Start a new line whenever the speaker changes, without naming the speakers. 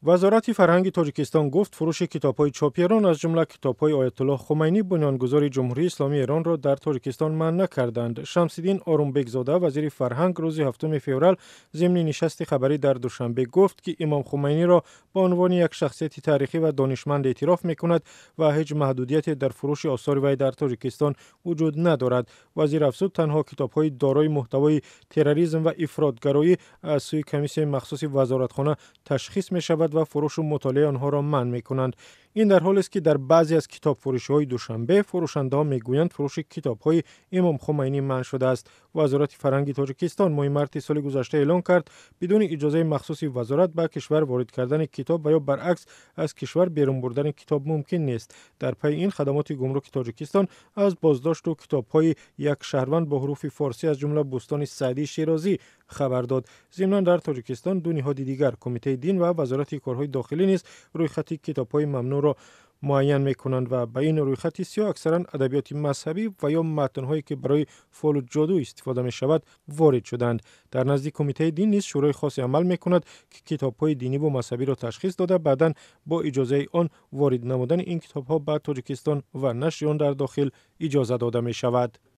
وزارت فرهنگ تاجیکستان گفت فروش کتاب‌های چاپی ایران از جمله کتاب‌های آیت الله خمینی بنیانگذار جمهوری اسلامی ایران را در تاجیکستان منع نکردند. شمس‌الدین орумбекзода وزیر فرهنگ روز 7 فوریه ضمن نشست خبری در دوشنبه گفت که امام خمینی را به عنوان یک شخصیت تاریخی و دانشمند اعتراف می‌کند و هیچ محدودیتی در فروش آثار وی در تاجیکستان وجود ندارد. وزیر افزود تنها کتاب‌های دارای محتوای تروریسم و افراطگرایی از سوی کمیسیون مخصوص وزارتخانه تشخیص می‌شود و فروش و مطالعه آنها را منع می‌کنند. این در حالی است که در بعضی از کتاب فروشی‌های دوشنبه فروشنده‌ها می‌گویند فروش کتاب‌های امام خمینی منع شده است. وزارت فرهنگ تاجیکستان ماه مارس سال گذشته اعلام کرد بدون اجازه مخصوص وزارت به کشور وارد کردن کتاب و یا برعکس از کشور بیرون بردن کتاب ممکن نیست. در پی این خدمات گمرک تاجیکستان از بازداشت و کتاب‌های یک شهروند با حروف فارسی از جمله بستان سعدی شیرازی خبر داد. ضمن در تاجیکستان دو نهاد دیگر کمیته دین و وزارت کارهای داخلی نیز رویخط کتاب‌های ممنوع را معین می‌کنند و به این رویخط سیاه اکثرا ادبیات مذهبی و یا متن‌هایی که برای فال و جادو استفاده می‌شود وارد شدند. در نزد کمیته دین نیز شورای خاصی عمل می‌کند که کتاب‌های دینی و مذهبی را تشخیص داده بعداً با اجازه آن وارد نمودن این کتاب‌ها به تاجیکستان و نشر آن در داخل اجازه داده می‌شود.